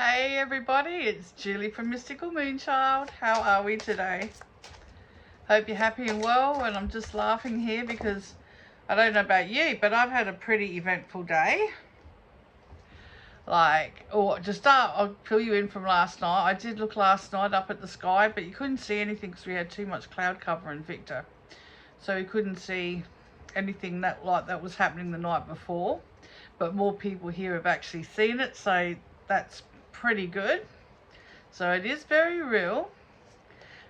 Hey everybody, it's Julie from Mystical Moonchild. How are we today? Hope you're happy and well, and I'm just laughing here because I don't know about you, but I've had a pretty eventful day. To start, I'll fill you in from last night. I did look last night up at the sky, but you couldn't see anything because we had too much cloud cover in Victor. So we couldn't see anything that was happening the night before. But more people here have actually seen it, so that's pretty good. So it is very real.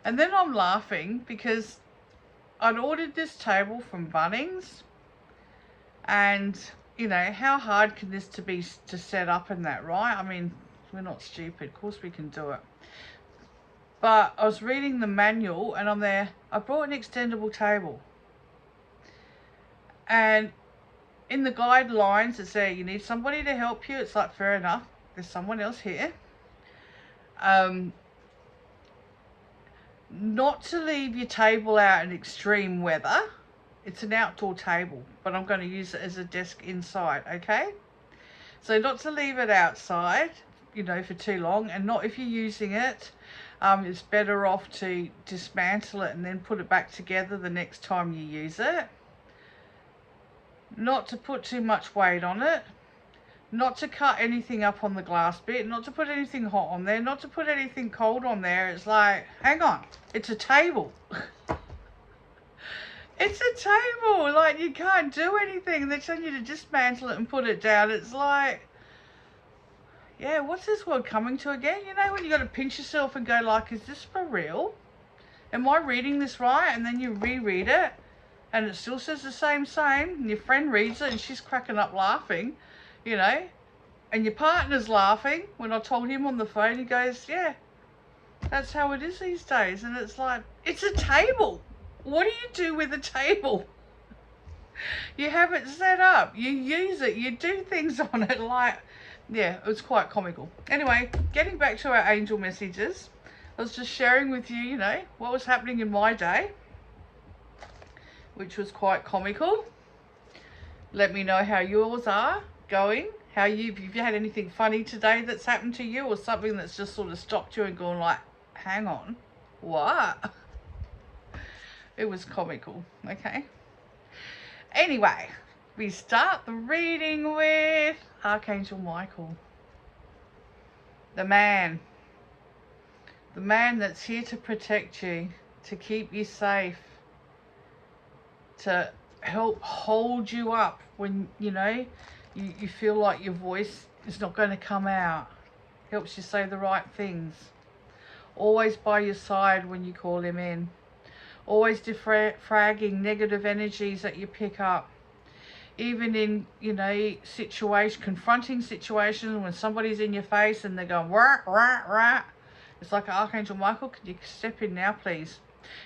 And then I'm laughing because I'd ordered this table from Bunnings, and you know, how hard can this be to set up and that, right? I mean, we're not stupid, of course we can do it. But I was reading the manual and I'm there, I brought an extendable table. And in the guidelines it says you need somebody to help you. It's like, fair enough, there's someone else here. Not to leave your table out in extreme weather. It's an outdoor table, but I'm going to use it as a desk inside, okay? So not to leave it outside, you know, for too long, and not if you're using it. It's better off to dismantle it and then put it back together the next time you use it. Not to put too much weight on it. Not to cut anything up on the glass bit, not to put anything hot on there, not to put anything cold on there. It's like, hang on, it's a table. It's a table, like you can't do anything. They're telling you to dismantle it and put it down. It's like, yeah, what's this world coming to again? You know, when you got to pinch yourself and go like, is this for real? Am I reading this right? And then you reread it and it still says the same, and your friend reads it and she's cracking up laughing. You know, and your partner's laughing. When I told him on the phone, he goes, yeah, that's how it is these days. And it's like, it's a table. What do you do with a table? You have it set up, you use it, you do things on it. Like, yeah, it was quite comical. Anyway, getting back to our angel messages, I was just sharing with you, you know, what was happening in my day, which was quite comical. Let me know how yours are going. If you've had anything funny today that's happened to you, or something that's just sort of stopped you and gone like, hang on, what? It was comical. Okay, anyway, we start the reading with Archangel Michael, the man that's here to protect you, to keep you safe, to help hold you up when you know you feel like your voice is not going to come out. Helps you say the right things. Always by your side when you call him in. Always defragging negative energies that you pick up. Even in, you know, confronting situations when somebody's in your face and they're going rah, rah, rah. It's like, Archangel Michael, could you step in now please?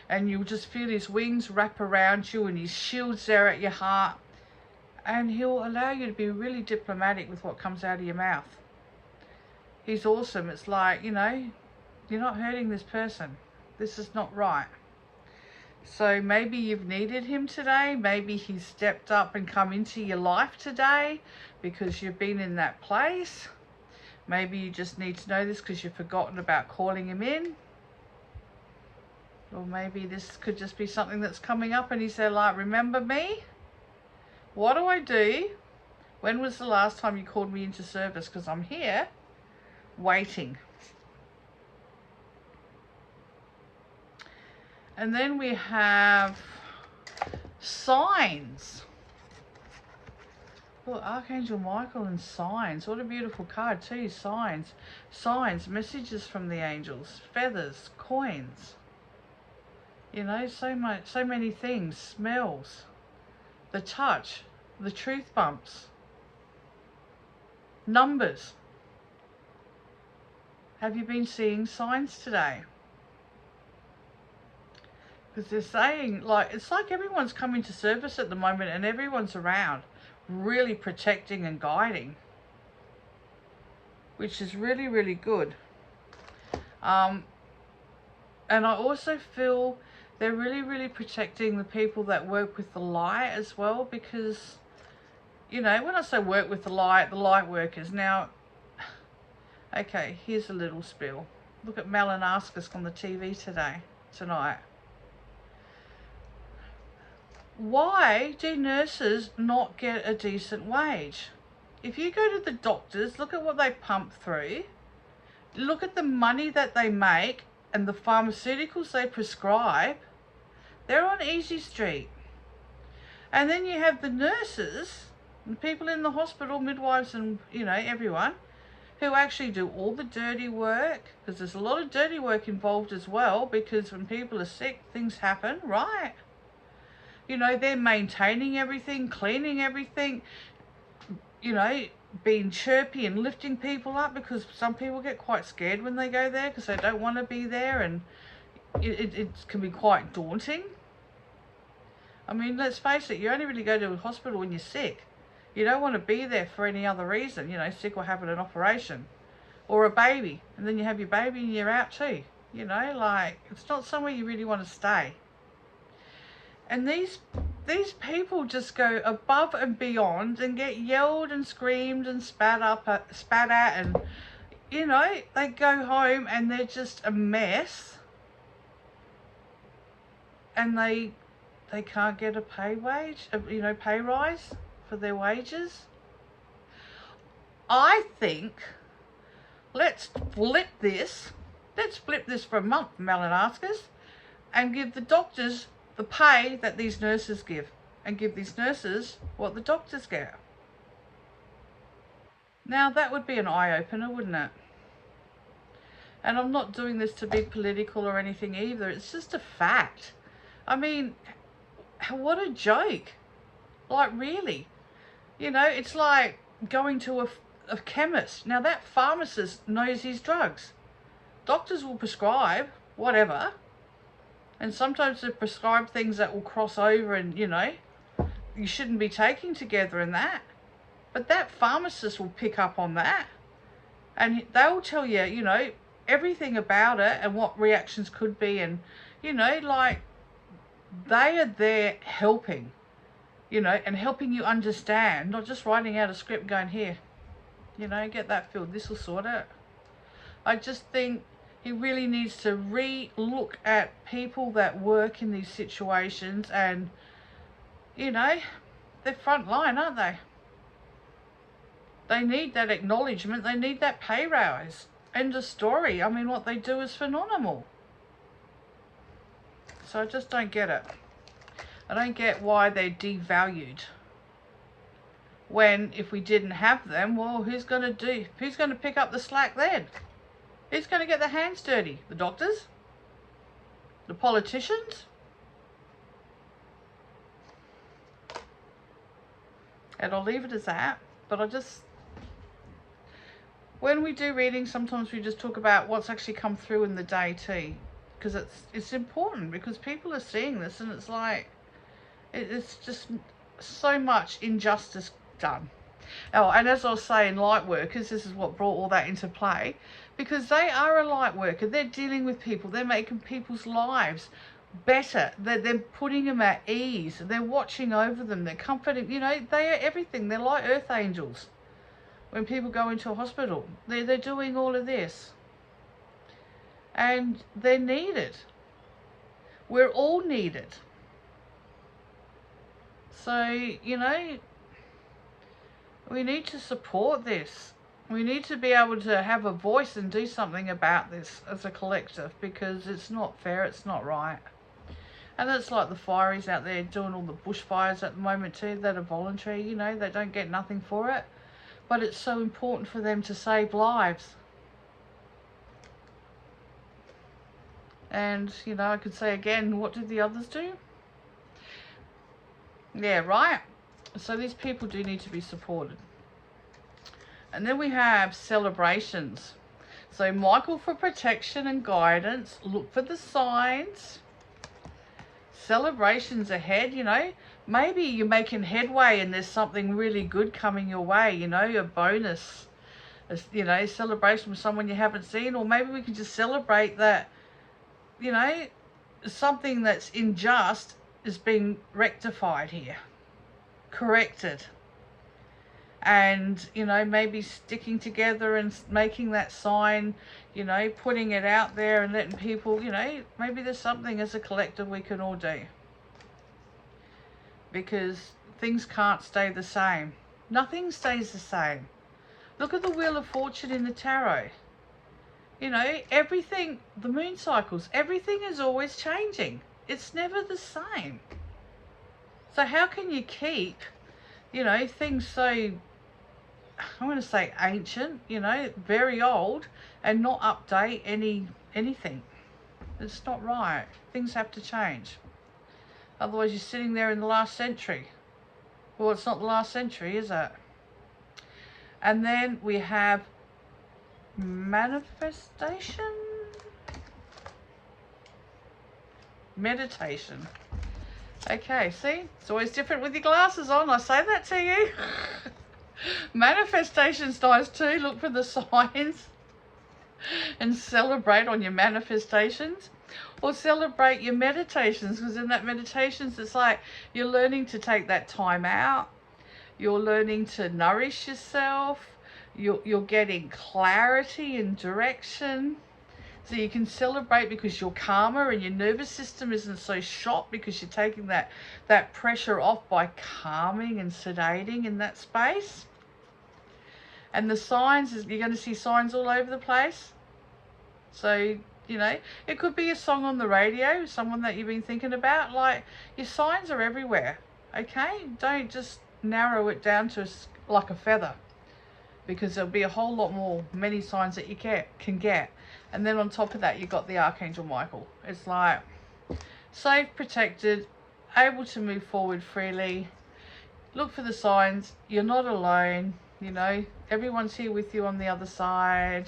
And you'll just feel his wings wrap around you and his shield's there at your heart. And he'll allow you to be really diplomatic with what comes out of your mouth. He's awesome. It's like, you know, you're not hurting this person. This is not right. So maybe you've needed him today. Maybe he's stepped up and come into your life today because you've been in that place. Maybe you just need to know this because you've forgotten about calling him in. Or maybe this could just be something that's coming up and he said, like, remember me? What do I do? When was the last time you called me into service? Because I'm here waiting. And then we have signs. Oh, Archangel Michael and signs. What a beautiful card too. Signs. Signs, messages from the angels, feathers, coins. You know, so many things. Smells. The touch, the truth bumps, numbers. Have you been seeing signs today? Because they're saying, like, it's like everyone's coming to service at the moment and everyone's around really protecting and guiding, which is really, really good. And I also feel they're really, really protecting the people that work with the light as well, because, you know, when I say work with the light workers, now, Okay, here's a little spill. Look at Malinowskis on the TV tonight. Why do nurses not get a decent wage? If you go to the doctors, look at what they pump through. Look at the money that they make and the pharmaceuticals they prescribe. They're on easy street. And then you have the nurses and people in the hospital, midwives and, everyone, who actually do all the dirty work, because there's a lot of dirty work involved as well, because when people are sick, things happen, right? They're maintaining everything, cleaning everything, being chirpy and lifting people up, because some people get quite scared when they go there because they don't want to be there, and it can be quite daunting. I mean, let's face it, you only really go to a hospital when you're sick. You don't want to be there for any other reason, sick or having an operation. Or a baby, and then you have your baby and you're out too. It's not somewhere you really want to stay. And these people just go above and beyond and get yelled and screamed and spat at, and they go home and they're just a mess, and they can't get a pay rise for their wages. I think let's flip this for a month, Malinowskis, and give the doctors the pay that these nurses give, and give these nurses what the doctors get. Now that would be an eye-opener, wouldn't it? And I'm not doing this to be political or anything either. It's just a fact. I mean, what a joke. Like, really. It's like going to a chemist. Now, that pharmacist knows his drugs. Doctors will prescribe whatever. And sometimes they prescribe things that will cross over and, you shouldn't be taking together and that. But that pharmacist will pick up on that. And they will tell you, everything about it and what reactions could be. And, they are there helping, and helping you understand, not just writing out a script going, here, get that filled, this will sort it. I just think he really needs to re-look at people that work in these situations, and, they're front line, aren't they? They need that acknowledgement, they need that pay rise. End of story. I mean, what they do is phenomenal. So I just don't get it. I don't get why they're devalued. When if we didn't have them, well, who's going to pick up the slack then? Who's going to get their hands dirty? The doctors? The politicians? And I'll leave it as that. But when we do readings, sometimes we just talk about what's actually come through in the day too. Because it's important, because people are seeing this, and it's like, it's just so much injustice done. Oh, and as I was saying, light workers, this is what brought all that into play, because they are a light worker. They're dealing with people. They're making people's lives better. They're putting them at ease. They're watching over them. They're comforting. They are everything. They're like earth angels. When people go into a hospital, they're doing all of this. And they're needed. We're all needed. So, we need to support this. We need to be able to have a voice and do something about this as a collective, because it's not fair, it's not right. And it's like the fireys out there doing all the bushfires at the moment too, that are voluntary, they don't get nothing for it. But it's so important for them to save lives. And, I could say again, what did the others do? Yeah, right? So these people do need to be supported. And then we have celebrations. So Michael for protection and guidance. Look for the signs. Celebrations ahead, Maybe you're making headway and there's something really good coming your way, a bonus. Celebration with someone you haven't seen. Or maybe we can just celebrate that, something that's unjust is being rectified here. Corrected. and, you know, maybe sticking together and making that sign, you know, putting it out there and letting people, you know, maybe there's something as a collective we can all do. Because things can't stay the same. Nothing stays the same. Look at the Wheel of Fortune in the tarot. You know, everything, the moon cycles, everything is always changing. It's never the same. So how can you keep, you know, things so, I'm going to say ancient, you know, very old, and not update anything? It's not right. Things have to change. Otherwise you're sitting there in the last century. Well, it's not the last century, is it? And then we have manifestation, meditation. Okay, see, it's always different with your glasses on. I say that to you. Manifestation's nice too. Look for the signs and celebrate on your manifestations, or celebrate your meditations, because in that meditations it's like you're learning to take that time out, you're learning to nourish yourself, you're getting clarity and direction, so you can celebrate because you're calmer and your nervous system isn't so shot, because you're taking that pressure off by calming and sedating in that space. And the signs, you're going to see signs all over the place. So, you know, it could be a song on the radio, someone that you've been thinking about. Like, your signs are everywhere, okay? Don't just narrow it down to like a feather, because there'll be a whole lot more, many signs that you can get. And then on top of that, you've got the Archangel Michael. It's like safe, protected, able to move forward freely. Look for the signs. You're not alone. You know, everyone's here with you on the other side.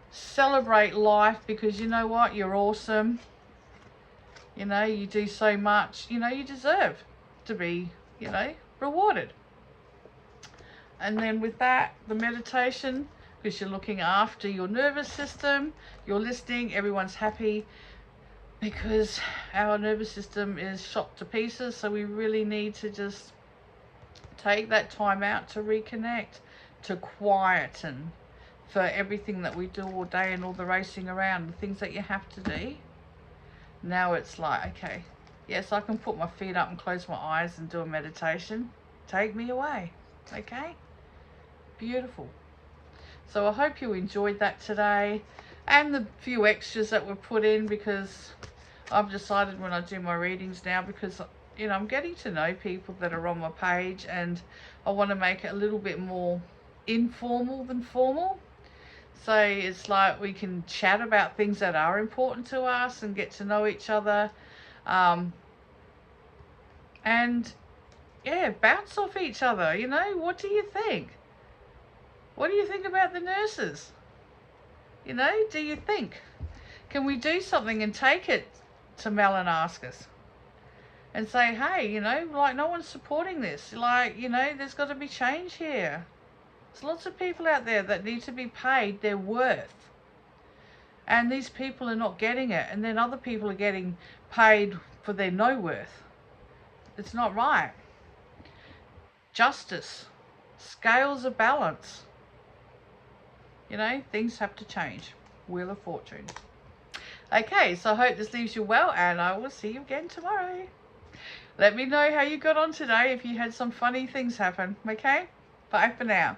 Celebrate life, because you know what? You're awesome. You know, you do so much. You know, you deserve to be, you know, rewarded. And then with that, the meditation, because you're looking after your nervous system, you're listening, everyone's happy, because our nervous system is shot to pieces. So we really need to just take that time out to reconnect, to quieten for everything that we do all day and all the racing around, the things that you have to do. Now it's like, okay, yes, I can put my feet up and close my eyes and do a meditation. Take me away, okay? Beautiful. So I hope you enjoyed that today, and the few extras that were put in, because I've decided when I do my readings now, because, you know, I'm getting to know people that are on my page, and I want to make it a little bit more informal than formal. So it's like we can chat about things that are important to us and get to know each other. And yeah, bounce off each other. You know, what do you think? What do you think about the nurses? You know, do you think, can we do something and take it to Mel and ask us? And say, hey, you know, like, no one's supporting this. Like, you know, there's got to be change here. There's lots of people out there that need to be paid their worth. And these people are not getting it. And then other people are getting paid for their no worth. It's not right. Justice. Scales of balance. You know, things have to change. Wheel of Fortune. Okay, so I hope this leaves you well, and I will see you again tomorrow. Let me know how you got on today, if you had some funny things happen, okay? Bye for now.